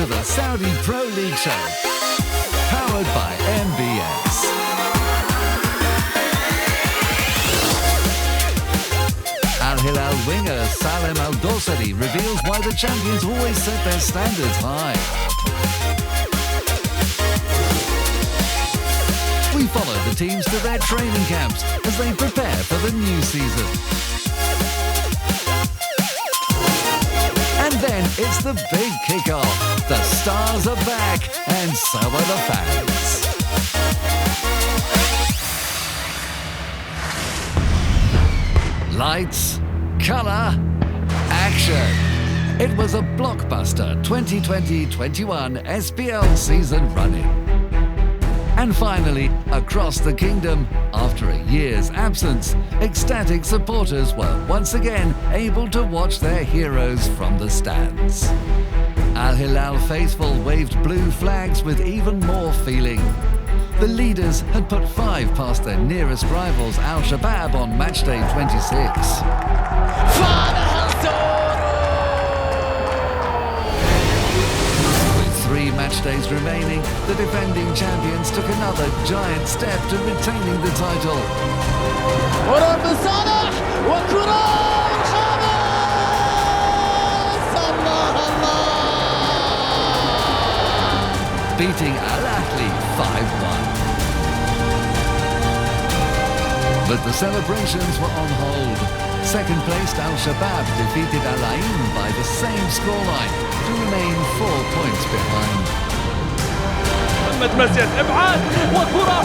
the Saudi Pro League show, powered by MBS. Al Hilal winger Salem Al Dosari reveals why the champions always set their standards high. We follow the teams to their training camps as they prepare for the new season. And then it's the big kick-off. The stars are back and so are the fans. Lights, colour, action. It was a blockbuster 2020-21 SPL season running. And finally, across the kingdom, after a year's absence, ecstatic supporters were once again able to watch their heroes from the stands. Al Hilal faithful waved blue flags with even more feeling. The leaders had put 5 past their nearest rivals Al Shabab on matchday 26. With 3 match days remaining, the defending champions took another giant step to retaining the title. Beating Al-Ahli 5-1. But the celebrations were on hold. Second-placed Al-Shabab defeated Al-Ain by the same scoreline to remain 4 points behind. مسيت ابعاد وكرة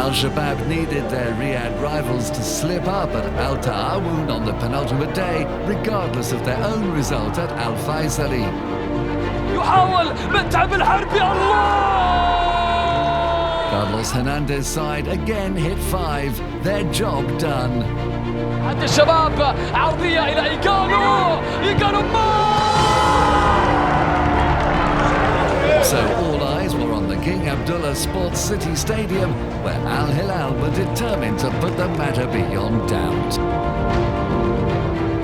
Al-Shabab needed their Riyadh rivals to slip up at Al Ta'awun on the penultimate day, regardless of their own result at Al Faisali. يحاول متعب الحربي الله. Carlos Hernandez's side again hit 5, their job done. عند الشباب عرضية إلى إيجانو So all eyes were on the King Abdullah Sports City Stadium, where Al Hilal were determined to put the matter beyond doubt.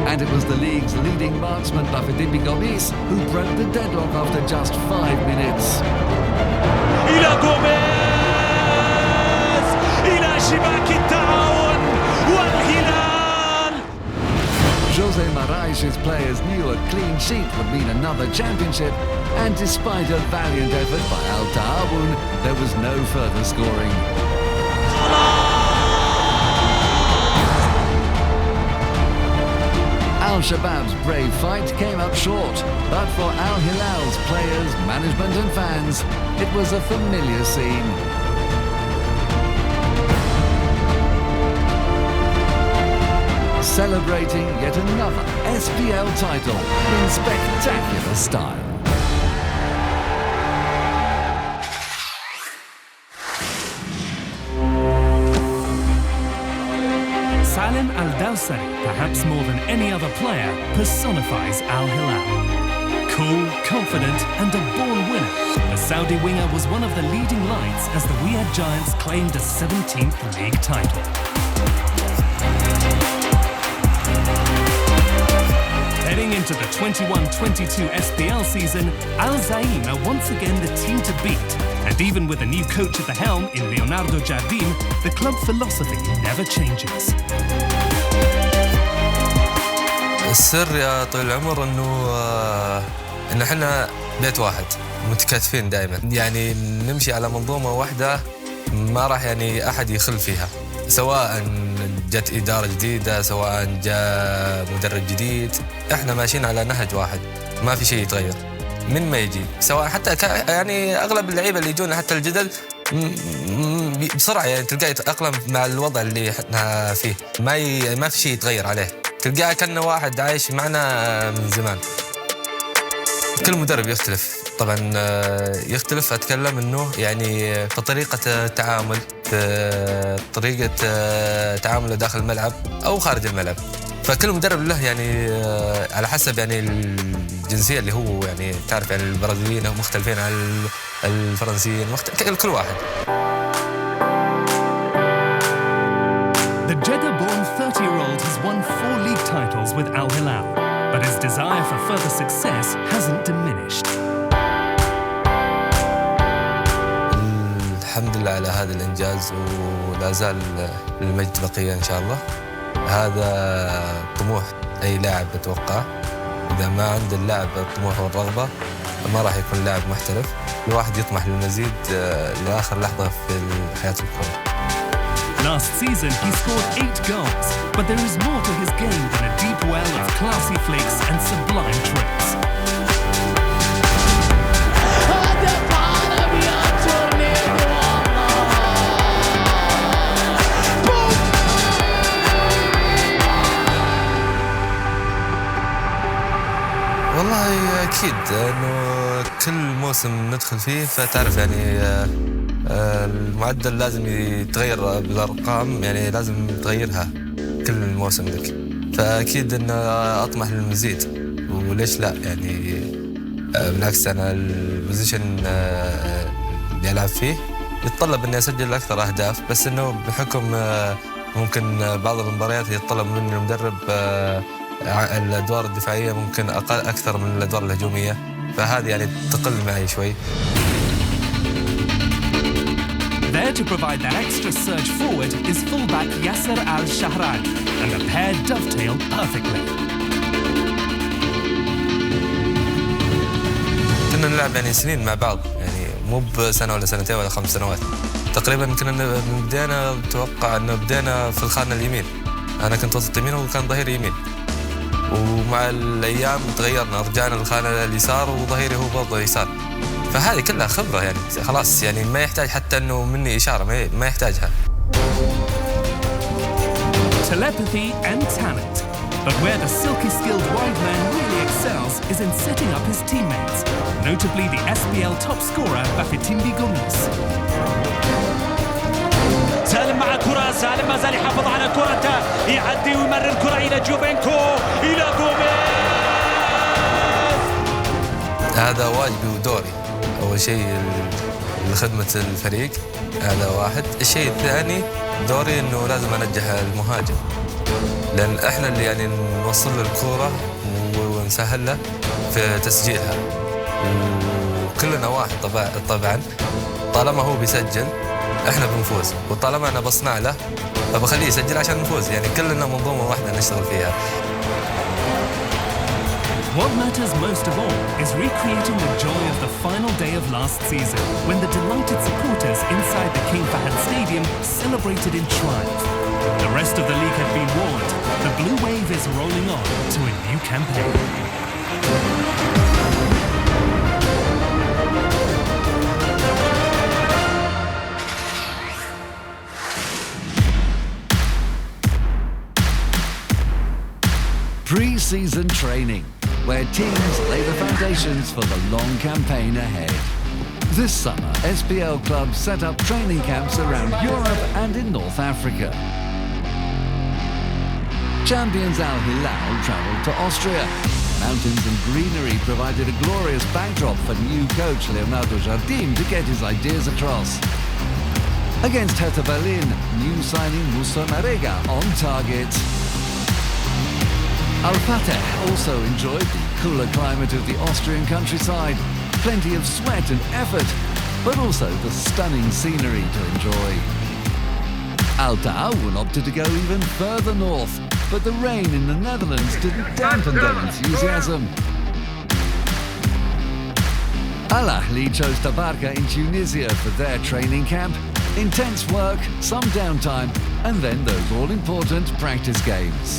And it was the league's leading marksman, Bafedin Gomis, who broke the deadlock after just 5 minutes. إلى غوميز إلى شباك التعاون والهلال. Jose Marais's players knew a clean sheet would mean another championship, and despite a valiant effort by Al Ta'awun, there was no further scoring. Al-Shabab's brave fight came up short, but for Al Hilal's players, management and fans, it was a familiar scene. Celebrating yet another SPL title in spectacular style. Salem Al Dosari, perhaps more than any other player, personifies Al Hilal. Cool, confident and a born winner, the Saudi winger was one of the leading lights as the Riyadh Giants claimed a 17th league title. Heading into the 21-22 SPL season, Al Zaim are once again the team to beat. And even with a new coach at the helm in Leonardo Jardim, the club philosophy never changes. السر يا طويل العمر إنه إحنا بيت واحد متكاتفين دائما، يعني نمشي على منظومة واحدة ما راح يعني أحد يخل فيها، سواء جت إدارة جديدة سواء جاء مدرب جديد، إحنا ماشيين على نهج واحد ما في شيء يتغير من ما يجي، سواء حتى يعني أغلب اللعيبة اللي يجون حتى الجدل بسرعة يعني تلقاه يتأقلم مع الوضع اللي احنا فيه، ما في شيء يتغير عليه، تلقاه كأنه واحد عايش معنا من زمان. كل مدرب يختلف طبعا، يختلف أتكلم إنه يعني في طريقة التعامل، في طريقة تعامله داخل الملعب أو خارج الملعب، فكل مدرب له يعني على حسب يعني الجنسية اللي هو يعني تعرف يعني البرازيليين مختلفين عن الفرنسيين، كل واحد. The Jeddah-born 30 with Al Hilal, but his desire for further success hasn't diminished. الحمد لله على هذا الإنجاز ولا زال المجد بقية إن شاء الله. هذا طموح أي لاعب أتوقع. إذا ما عند اللاعب الطموح والرغبة ما راح يكون لاعب محترف. الواحد يطمح للمزيد لآخر لحظة في حياة الكرة. Last season he scored 8 goals, but there is more to his game than a deep well of classy flicks and sublime tricks. والله أكيد إنه كل موسم ندخل فيه فتعرف يعني المعدل لازم يتغير بالأرقام، يعني لازم تغيرها كل موسم لك. فأكيد إنه أطمح للمزيد وليش لا يعني. بالعكس أنا البوزيشن اللي ألعب فيه يتطلب إني أسجل أكثر أهداف، بس إنه بحكم ممكن بعض المباريات يتطلب مني المدرب الأدوار الدفاعية ممكن أكثر من الأدوار الهجومية، فهذه يعني تقل معي شوي. There to provide that extra surge forward is fullback Yasser Al-Shahrani, and the pair dovetail perfectly. كنا نلعب يعني سنين مع بعض، يعني مو بسنة ولا سنتين ولا 5 سنوات تقريبا. كنا بدينا أتوقع أنه بدينا في الخانة اليمين، أنا كنت وسط يمين وكان ظهيري يمين، ومع الأيام تغيرنا رجعنا للخانة اليسار وظهيري هو برضه يسار. فهذه كلها خبرة يعني خلاص، يعني ما يحتاج حتى أنه مني إشارة، ما يحتاجها. Telepathy and talent, but where the silky skilled wide man really excels is in setting up his teammates, notably the SPL top scorer Bafetimbi Gomis. سالم مع كرة، سالم ما زال يحافظ على كرته، يعدي ويمرر كرة إلى جوفينكو إلى غوميز. هذا واجبي ودوري. أول شيء لخدمة الفريق، هذا واحد. الشيء الثاني دوري إنه لازم أنجح المهاجم، لأن إحنا اللي يعني نوصل له الكرة ونسهل له في تسجيلها، وكلنا واحد طبعا. طالما هو بيسجل إحنا بنفوز، وطالما أنا بصنع له فبخليه يسجل عشان نفوز، يعني كلنا منظومة واحدة نشتغل فيها. What matters most of all is recreating the joy of the final day of last season, when the delighted supporters inside the King Fahd Stadium celebrated in triumph. The rest of the league had been warned. The blue wave is rolling on to a new campaign. Pre-season training, where teams lay the foundations for the long campaign ahead. This summer, SPL clubs set up training camps around Europe and in North Africa. Champions Al Hilal travelled to Austria. Mountains and greenery provided a glorious backdrop for new coach Leonardo Jardim to get his ideas across. Against Hertha Berlin, new signing Musa Marega on target. Al-Fateh also enjoyed the cooler climate of the Austrian countryside. Plenty of sweat and effort, but also the stunning scenery to enjoy. Al-Ta'awun opted to go even further north, but the rain in the Netherlands didn't dampen their enthusiasm. Al-Ahli chose Tabarka in Tunisia for their training camp. Intense work, some downtime, and then those all-important practice games.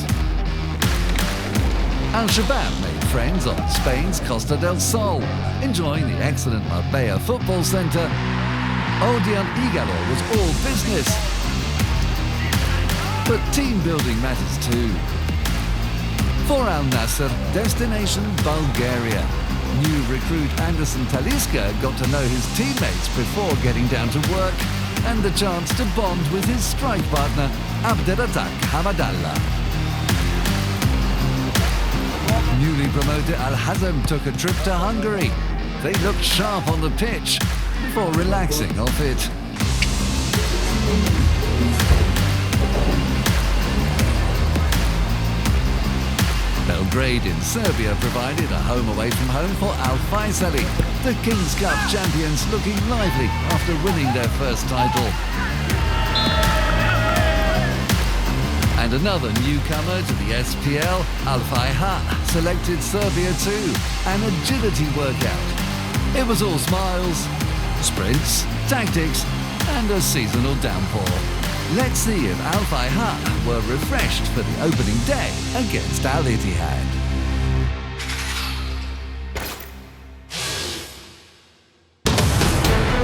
Al-Shabaab made friends on Spain's Costa del Sol, enjoying the excellent Marbella football centre. Odion Igalo was all business. But team building matters too. For Al Nassr, destination Bulgaria. New recruit Anderson Taliska got to know his teammates before getting down to work, and the chance to bond with his strike partner, Abderrazak Hamadallah. Newly promoted Al-Hazm took a trip to Hungary. They looked sharp on the pitch before relaxing off it. grade in Serbia provided a home away from home for Al-Faisali, the Kings Cup champions looking lively after winning their first title. And another newcomer to the SPL, Al-Fayha, selected Serbia too, an agility workout. It was all smiles, sprints, tactics, and a seasonal downpour. Let's see if Al-Fayha were refreshed for the opening day against Al-Ittihad.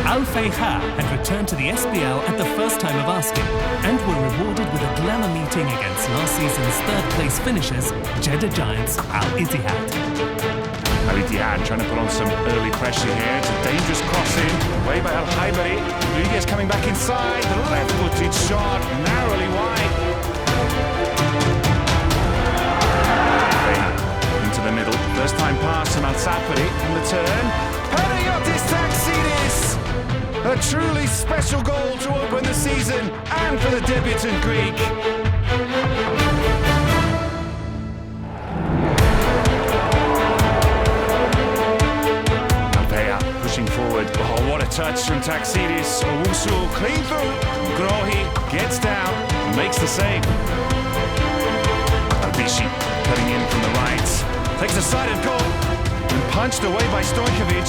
Al-Fayha had returned to the SPL at the first time of asking and were rewarded with a glamour meeting against last season's third-place finishers, Jeddah Giants Al-Ittihad. Al-Ittihad trying to put on some early pressure here. It's a dangerous crossing. Away by Al-Haibari. Rodriguez coming back inside. The left-footed shot, narrowly wide. Into the middle. First-time pass from Al-Safari on the turn. Panagiotis Taxidis! A truly special goal to open the season and for the debutant Greek. Forward. Oh, what a touch from Taxidis. Owusu clean through. Grohi gets down and makes the save. Albishi cutting in from the right. Takes a sided goal and punched away by Stojkovic.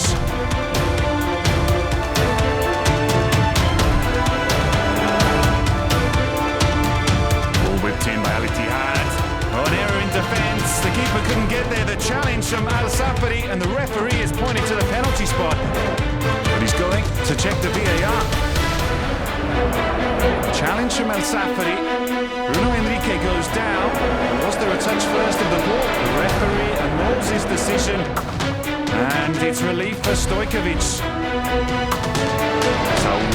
Ball whipped in by Al-Ittihad. Oh, an error in defence. The keeper couldn't get there. The challenge from Al-Safari and the referee is pointing to the penalty spot. But he's going to check the VAR. Challenge from Al-Safari. Bruno Henrique goes down. Was there a touch first of the ball? The referee annuls his decision. And it's relief for Stojkovic. Saoud.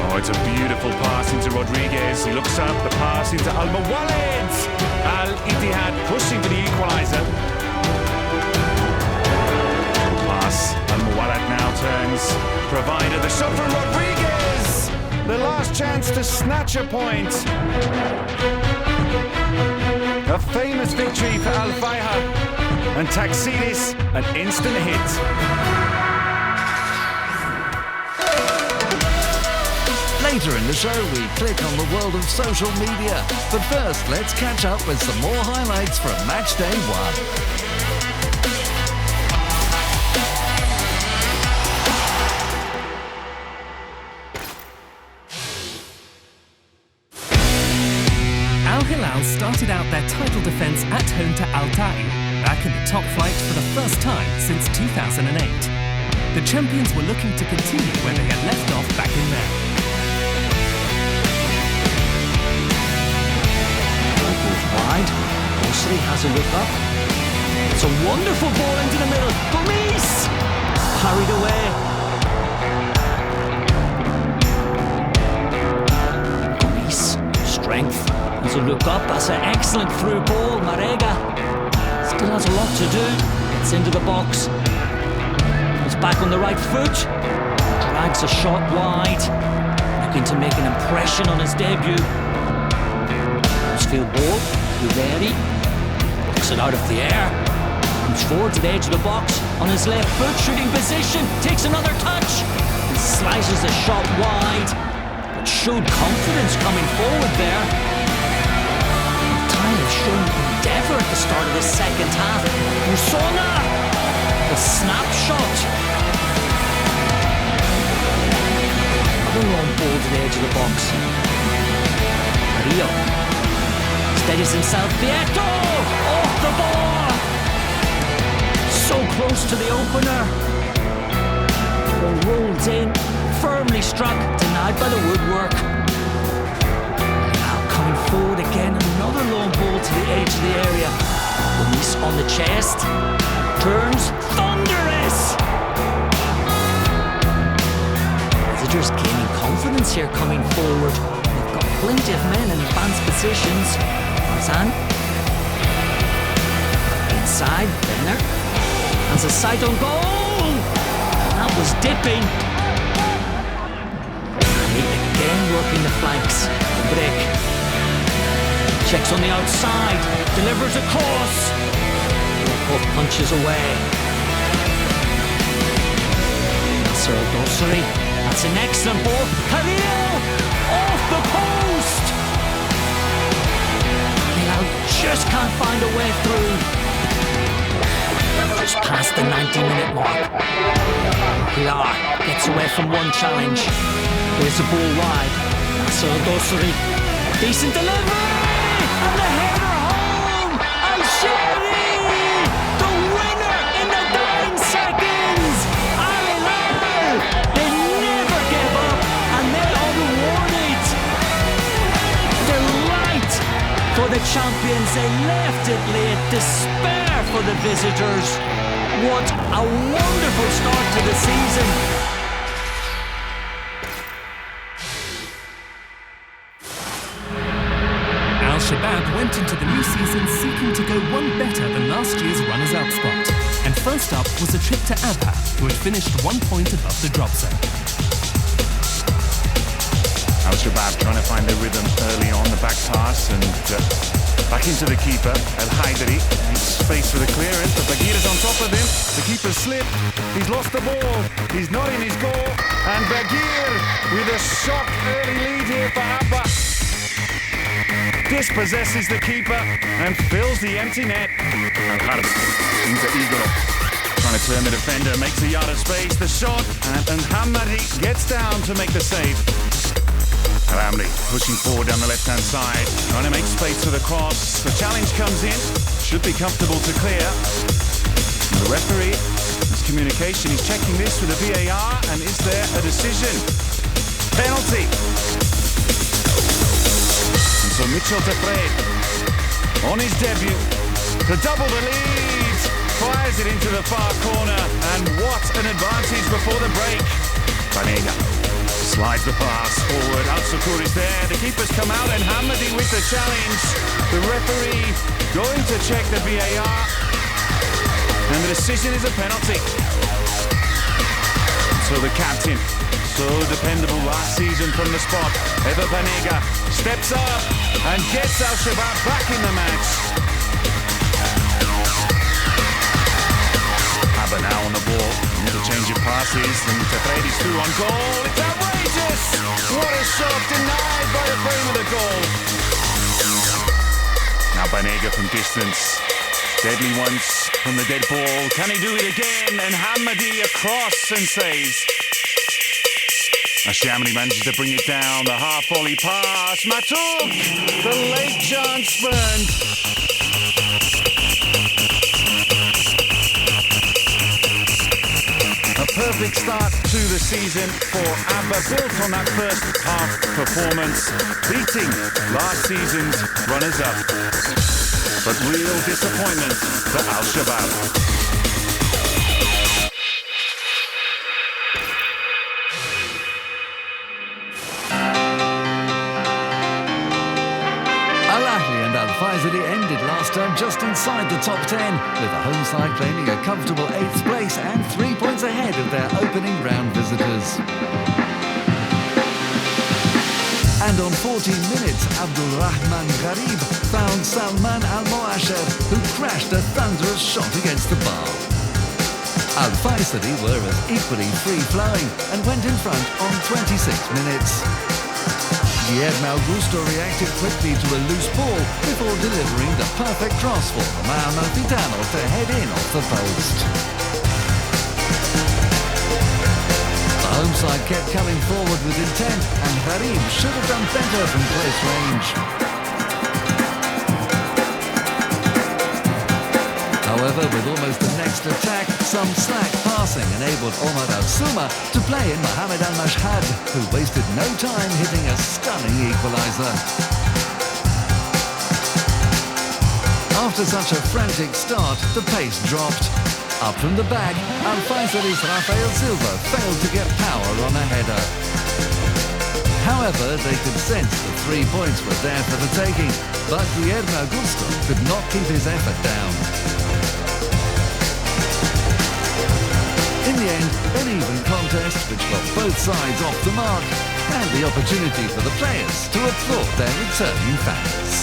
Oh, it's a beautiful pass into Rodriguez. He looks up, the pass into Al-Mawaled. Al-Ittihad pushing for the equaliser. Pass. Al-Mawaled now turns. Provider, the shot from Rodriguez. The last chance to snatch a point. A famous victory for Al-Fayha. And Taxidis, an instant hit. Later in the show, we click on the world of social media. But first, let's catch up with some more highlights from match day 1. Al-Hilal started out their title defence at home to Al-Ta'i, back in the top flight for the first time since 2008. The champions were looking to continue where they had left off back in May. Wide, Osri has a look up. It's a wonderful ball into the middle. Gomis! Hurried away. Gomis, strength. Has a look up. That's an excellent through ball. Marega still has a lot to do. Gets into the box. Comes back on the right foot. Drags a shot wide. Looking to make an impression on his debut. Field ball, Uveri looks it out of the air, comes forward to the edge of the box on his left foot, shooting position, takes another touch and slices the shot wide, but showed confidence coming forward there. Time has shown endeavour at the start of the second half. Musona, the snapshot, another long ball to the edge of the box. Rio steadies himself, Vieto! Off the ball! So close to the opener. Ball rolled in, firmly struck, denied by the woodwork. Now coming forward again, another long ball to the edge of the area. Release on the chest, turns, thunderous! Visitors gaining confidence here coming forward. They've got plenty of men in advanced positions. San inside, Benner has a sight on goal. That was dipping. Again working the flanks. Break checks on the outside, delivers a cross. Both punches away. Nasser, that's an excellent ball. Halil off the post. Hilal just can't find a way through. Just past the 90-minute mark. Pilar gets away from one challenge. Here's the ball wide. Nasser Dosri. Decent delivery! And the header home! Al-Shiri! The winner in the dying seconds! Al-Hilal! They never gave up and they are rewarded! Delight for the champions. They left it late. Despair for the visitors. What a wonderful start to the season! Al-Shabaab went into the new season seeking to go one better than last year's runners-up spot. And first up was a trip to Abha, who had finished 1 point above the drop zone. Al-Shabaab trying to find their rhythm early on the back pass and back into the keeper, El-Haidari. He's faced with a clearance, but Bagheer is on top of him. The keeper slipped. He's lost the ball. He's not in his goal. And Bagheer with a shock early lead here for Abha. Dispossesses the keeper and fills the empty net. Al-Harb into Igor, trying to turn the defender, makes a yard of space, the shot, and Hamadi gets down to make the save. Ramli pushing forward down the left-hand side, trying to make space for the cross. The challenge comes in, should be comfortable to clear. And the referee, his communication, he's checking this with the VAR, and is there a decision? Penalty. So Mitchell Tefred, on his debut, to double the lead, fires it into the far corner, and what an advantage before the break. Banega slides the pass forward, Al-Sukur is there, the keeper's come out, and Hamadi with the challenge. The referee going to check the VAR, and the decision is a penalty. So the captain, so dependable last season from the spot, Eva Banega steps up and gets Al-Shabaab back in the match. Abba now on the ball, interchange of passes, and Tefred is through on goal. It's outrageous! What a shot, denied by the frame of the goal. Now Banega from distance, deadly once from the dead ball. Can he do it again? And Hamadi across and saves. Ashamani manages to bring it down, the half volley pass, Matuk, the late chance spurned. A perfect start to the season for Abba, built on that first half performance, beating last season's runners-up. But real disappointment for Al-Shabaab. Ended last term just inside the top 10, with the home side claiming a comfortable 8th place and 3 points ahead of their opening round visitors. And on 14 minutes, Abdul Rahman Gharib found Salman Al-Moasher, who crashed a thunderous shot against the bar. Al-Faisali were as equally free-flowing and went in front on 26 minutes. Guillermo Augusto reacted quickly to a loose ball before delivering the perfect cross for Romeo Malfitano to head in off the post. The home side kept coming forward with intent, and Gharib should have done better from close range. However, with almost the next attack, some slack passing enabled Omar Al-Suma to play in Mohamed Al-Mashhad, who wasted no time hitting a stunning equaliser. After such a frantic start, the pace dropped. Up from the back, Al-Faisali's Rafael Silva failed to get power on a header. However, they could sense the 3 points were there for the taking, but Guillermo Augusto could not keep his effort down. In the end, an even contest which got both sides off the mark, and the opportunity for the players to applaud their returning fans.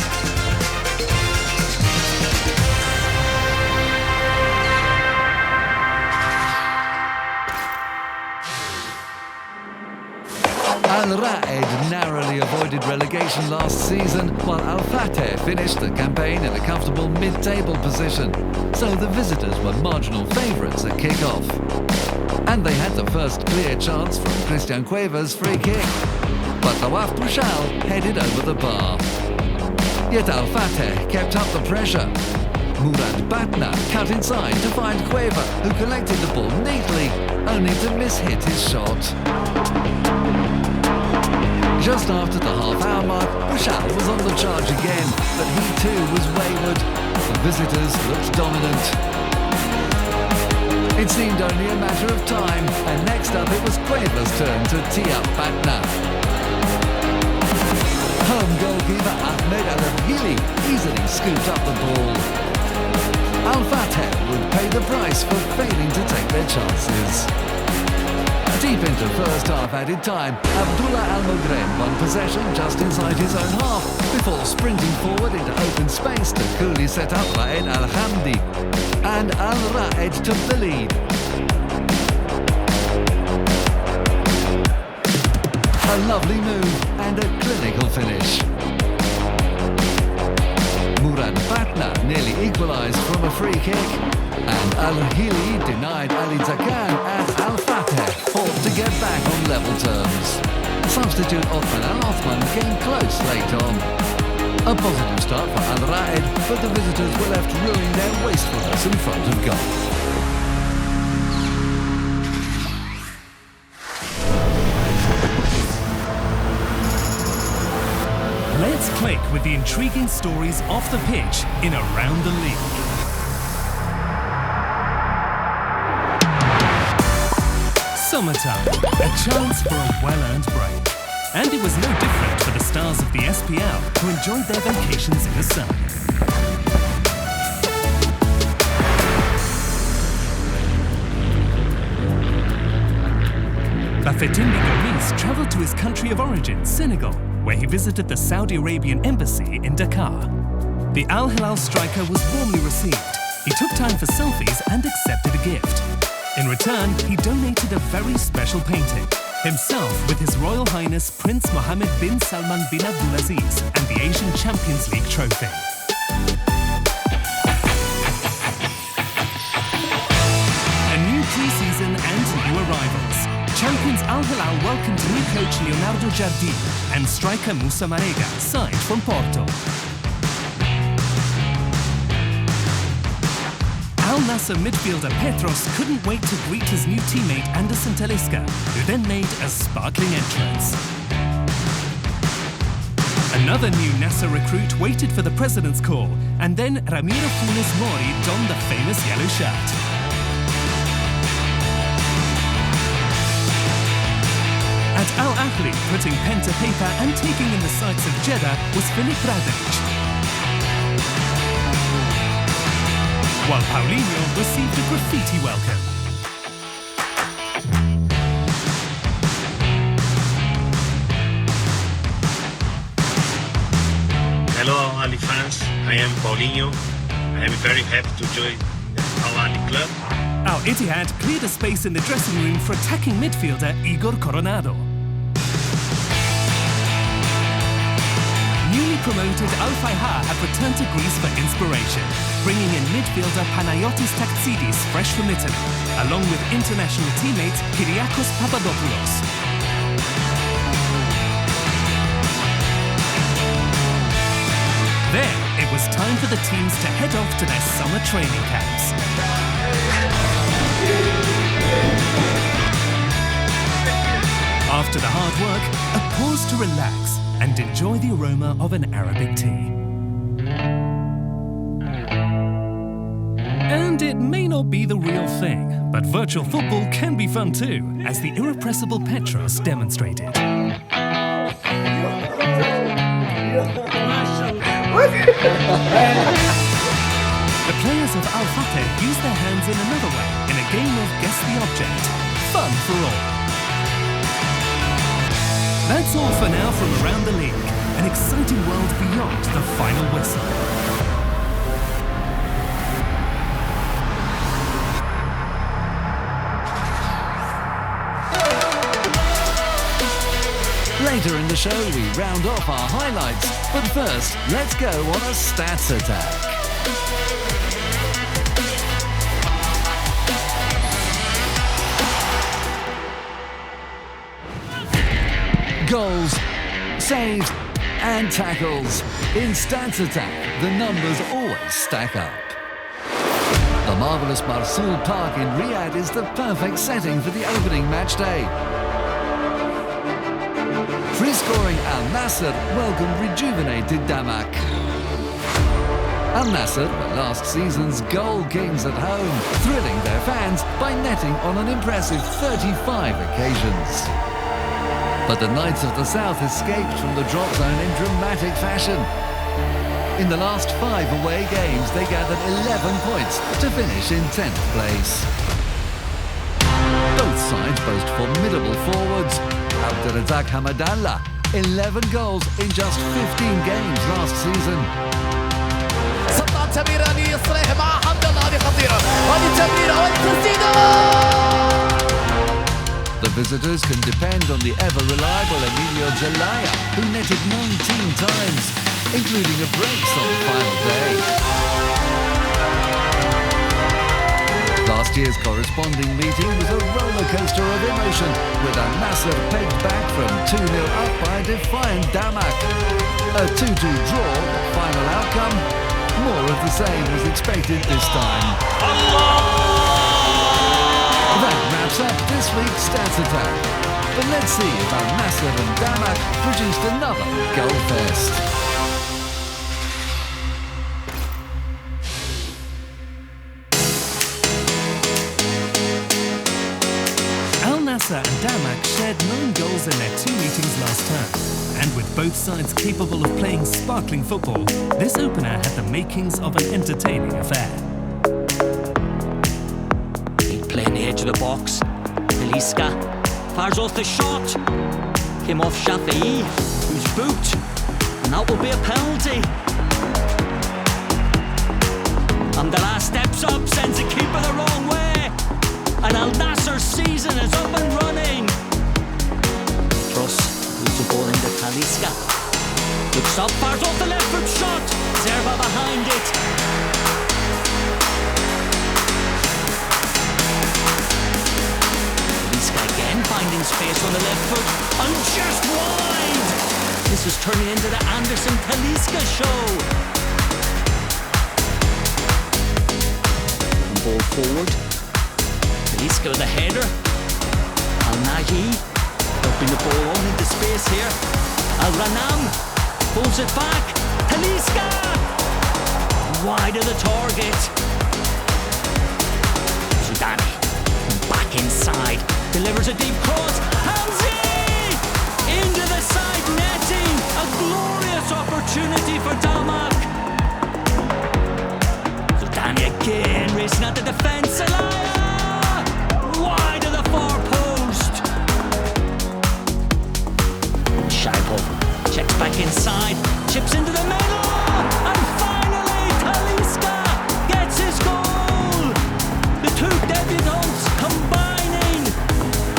Al Ra'ed narrowly avoided relegation last season, while Al Fateh finished the campaign in a comfortable mid-table position, so the visitors were marginal favourites at kick-off. And they had the first clear chance from Christian Cueva's free kick, but Tawaf Bouchal headed over the bar. Yet Al Fateh kept up the pressure. Murad Batna cut inside to find Cueva, who collected the ball neatly, only to miss-hit his shot. Just after the half-hour mark, Bouchal was on the charge again, but he too was wayward. The visitors looked dominant. It seemed only a matter of time, and next up it was Cueva's turn to tee up Batna. Home goalkeeper Ahmed Al-Hili easily scooped up the ball. Al Fateh would pay the price for failing to take their chances. Deep into first half added time, Abdullah Al-Moghrem won possession just inside his own half before sprinting forward into open space to coolly set up Ra'ed Al-Hamdi, and Al-Ra'ed took the lead. A lovely move and a clinical finish. Murad Batna nearly equalised from a free kick, and Al-Hili denied Ali Zakan as Al Fateh fought to get back on level terms. Substitute Othman Al-Othman came close late on. A positive start for Al-Ra'ed, but the visitors were left ruining their wastefulness in front of goal. Let's click with the intriguing stories off the pitch in Around the League. Summertime, a chance for a well-earned break. And it was no different for the stars of the SPL who enjoyed their vacations in the sun. Bafetindi Gomis travelled to his country of origin, Senegal, where he visited the Saudi Arabian embassy in Dakar. The Al Hilal striker was warmly received. He took time for selfies and accepted a gift. In return, he donated a very special painting, himself with His Royal Highness Prince Mohammed bin Salman bin Abdulaziz and the Asian Champions League trophy. A new pre-season and new arrivals. Champions Al Hilal welcomed new coach Leonardo Jardim and striker Moussa Marega, signed from Porto. Al Nassr midfielder Petros couldn't wait to greet his new teammate Anderson Talisca, who then made a sparkling entrance. Another new Nassr recruit waited for the president's call, and then Ramiro Funes Mori donned the famous yellow shirt. At Al Ahly, putting pen to paper and taking in the sights of Jeddah was Filip Radrić, while Paulinho received a graffiti welcome. Hello Al Ahly fans, I am Paulinho. I am very happy to join the Al Ahly club. Al Ittihad cleared a space in the dressing room for attacking midfielder Igor Coronado. Newly promoted Al Fayha have returned to Greece for inspiration, bringing in midfielder Panayotis Taktsidis fresh from Italy, along with international teammates Kyriakos Papadopoulos. Then it was time for the teams to head off to their summer training camps. After the hard work, a pause to relax and enjoy the aroma of an Arabic tea. And it may not be the real thing, but virtual football can be fun too, as the irrepressible Petros demonstrated. The players of Al Fateh used their hands in another way in a game of Guess the Object. Fun for all. That's all for now from Around the League, an exciting world beyond the final whistle. Later in the show, we round off our highlights. But first, let's go on a stats attack. Goals, saves, and tackles. In Stats Attack, the numbers always stack up. The marvellous Marsul Park in Riyadh is the perfect setting for the opening match day. Free-scoring Al Nassr welcomed rejuvenated Damak. Al Nassr were last season's goal kings at home, thrilling their fans by netting on an impressive 35 occasions. But the Knights of the South escaped from the drop zone in dramatic fashion. In the last 5 away games, they gathered 11 points to finish in 10th place. Both sides boast formidable forwards. Abdelrazak Hamadallah, 11 goals in just 15 games last season. صدع تمريرة ليصلح مع حمد الله، هذه خطيرة، هذه تمريرة والتسديدة. The visitors can depend on the ever-reliable Emilio Zelaya, who netted 19 times, including a brace on the final day. Last year's corresponding meeting was a roller coaster of emotion, with Al Nassr pegged back from 2-0 up by a defiant Damak. A 2-2 draw, the final outcome. More of the same was expected this time. That wraps up this week's Stats Attack. But let's see if Al Nassr and Damak produced another goal fest. Al Nassr and Damak shared 9 goals in their 2 meetings last term. And with both sides capable of playing sparkling football, this opener had the makings of an entertaining affair. Play in the edge of the box. Eliska fires off the shot. Came off Shafi'i, who's booked. And that will be a penalty. Amdallah steps up, sends the keeper the wrong way. And Al Nassr's season is up and running. Cross moves the ball into Eliska. Looks up, fires off the left foot shot. Zerba behind it. Again finding space on the left foot, and just wide! This is turning into the Anderson Taliska show. Ball forward. Taliska with a header. Al-Naji helping the ball on into space here. Al-Ranam pulls it back. Taliska! Wide of the target. Sudani back inside. Delivers a deep cross. Hamzi! Into the side netting. A glorious opportunity for Damak. Zidane again racing at the defence. Zelaya! Wide of the far post. Shaipov checks back inside. Chips into the middle. And finally Taliska gets his goal. The two debutants combining.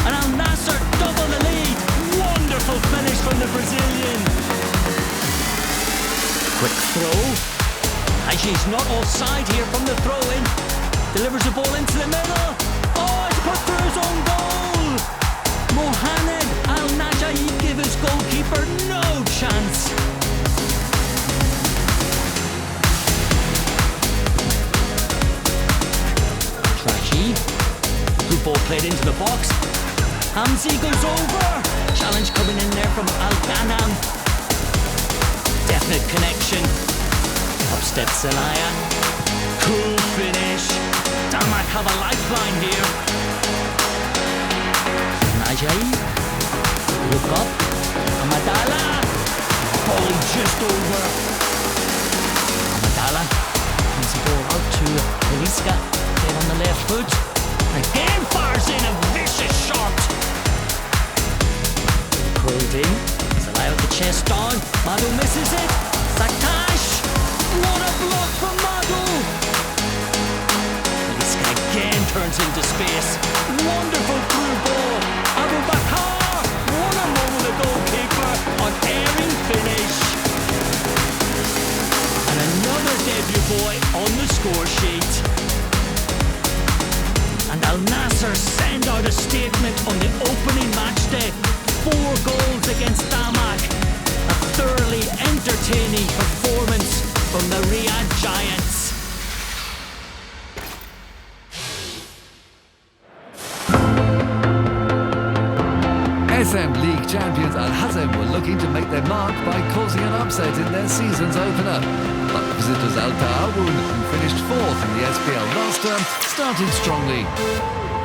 And Al Nassr double the lead. Wonderful finish from the Brazilian. Quick throw. Aji's not offside here from the throw-in. Delivers the ball into the middle. Oh, it's put through his own goal. Mohamed Al-Najahi give his goalkeeper no chance. Trashi. Good ball played into the box. Hamzi goes over. Challenge coming in there from Al-Ghanam. Definite connection. Up steps Zelaya. Cool finish. Damak have a lifeline here. Najai. Look up. Amadala. Ball just over. Amadala. Brings the ball out to Eliska. Get on the left foot. Again fires in a vicious shot. Curled in. Zelaya with the chest on. Madu misses it. Sakash. What a block from Madu. Eliska again turns into space. Wonderful through ball. Abu Bakar. What a moment, the goalkeeper. boy on the score sheet. And Al Nassr send out a statement on the opening match day. 4 goals against Damak. A thoroughly entertaining performance from the Riyadh Giants. SM League champions Al were looking to make their mark by causing an upset in their season's opener. But visitors Al Ta'awun, who finished 4th in the SPL last term, started strongly.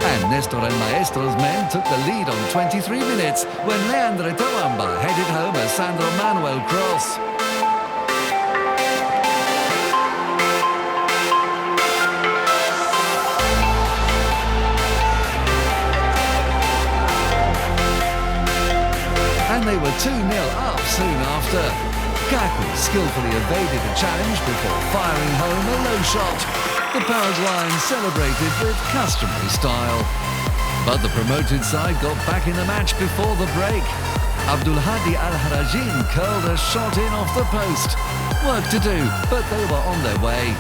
And Nestor and Maestro's men took the lead on 23 minutes when Leandre Tawamba headed home a Sandro Manuel cross. And they were 2-0 up soon after. Kaku skillfully evaded a challenge before firing home a low shot. The Paraguayans celebrated with customary style. But the promoted side got back in the match before the break. Abdul Hadi Al-Harajin curled a shot in off the post. Work to do, but they were on their way.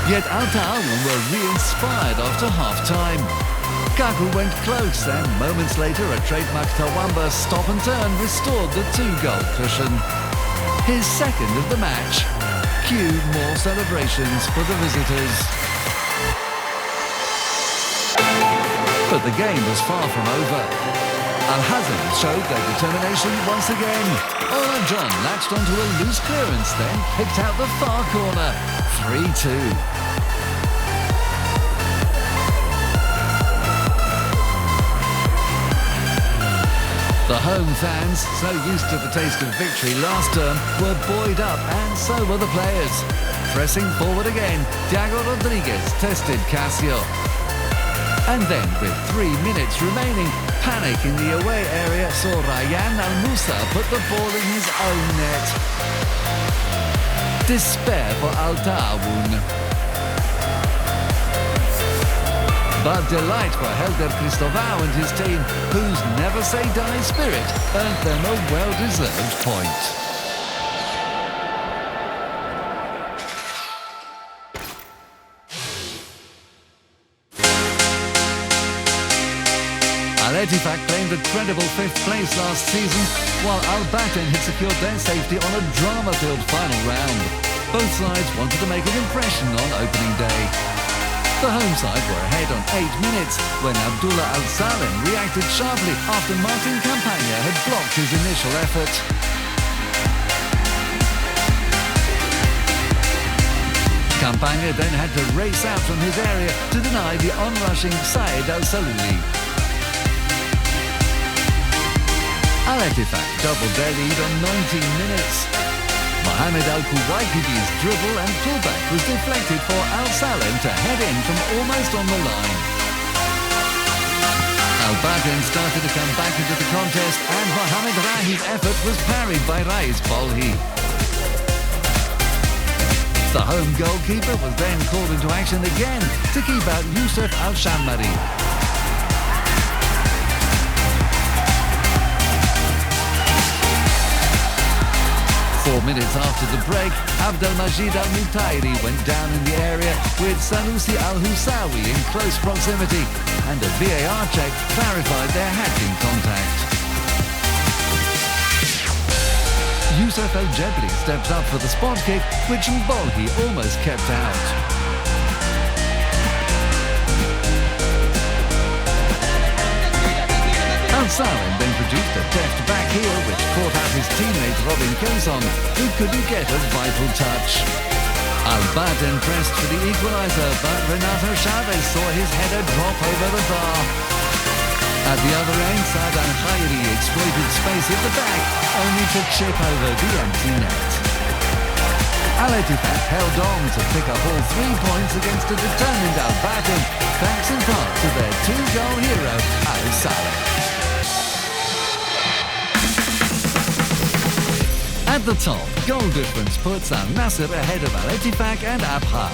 Yet Al Ta'awun were re-inspired after half-time. Kaku went close and moments later a trademark Tawamba stop and turn restored the 2-goal cushion. His second of the match. Cue more celebrations for the visitors. But the game was far from over. Al-Hazm showed their determination once again. Ola John latched onto a loose clearance, then picked out the far corner. 3-2. The home fans, so used to the taste of victory last term, were buoyed up, and so were the players. Pressing forward again, Thiago Rodriguez tested Casio. And then, with 3 minutes remaining, panic in the away area saw Ryan Al-Musa put the ball in his own net. Despair for Al Ta'awun. But delight for Helder Cristovao and his team, whose never-say-die spirit earned them a well-deserved point. Al-Ettifaq claimed a credible 5th place last season, while Al-Batten had secured their safety on a drama-filled final round. Both sides wanted to make an impression on opening day. The home side were ahead on 8 minutes when Abdullah Al-Salem reacted sharply after Martin Campagna had blocked his initial effort. Campagna then had to race out from his area to deny the onrushing Saeed Al-Salouli. Al-Ettifaq doubled their lead on 19 minutes. Mohamed Al-Kuwaikidi's dribble and pullback was deflected for Al-Salem to head in from almost on the line. Al-Batten started to come back into the contest and Mohamed Rahi's effort was parried by Rais Bolhi. The home goalkeeper was then called into action again to keep out Youssef Al-Shammari. 4 minutes after the break, Abdelmajid Al-Mutairi went down in the area with Sanusi Al-Hussawi in close proximity, and a VAR check clarified there had been contact. Youssef El-Jebli steps up for the spot kick, which Mbolhi almost kept out. Al-Salem then produced a deft back heel which caught out his teammate Robin Quezon, who couldn't get a vital touch. Al-Batten pressed for the equaliser, but Renato Chavez saw his header drop over the bar. At the other end, Saad Al-Khairi exploited space at the back, only to chip over the empty net. Al-Ettifaq held on to pick up all 3 points against a determined Al-Batten, thanks in part to their 2-goal hero, Al-Salem. At the top, goal difference puts Al-Nassr ahead of Al-Ettifaq and Abha.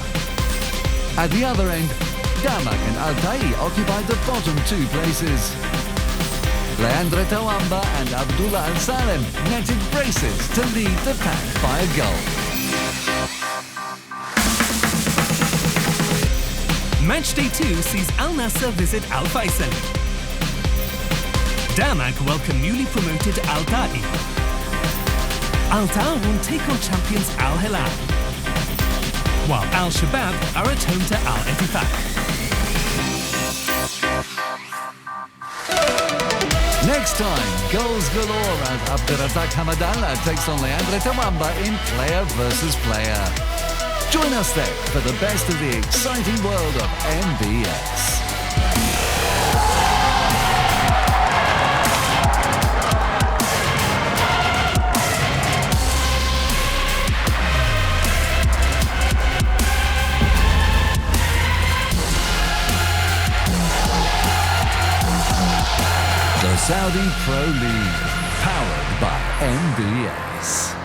At the other end, Damak and Al-Tai occupied the bottom 2 places. Leandre Tawamba and Abdullah Al-Salem netted braces to lead the pack by a goal. Matchday 2 sees Al Nassr visit Al Faisali. Damak welcome newly promoted Al Ta'i. Al Ta'awun take on champions Al Hilal, while Al Shabab are at home to Al Ettifaq. Next time, goals galore as Abdurrazzaq Hamadallah takes on Leandro Tawamba in player versus player. Join us then for the best of the exciting world of MBS. The Saudi Pro League, powered by MBS.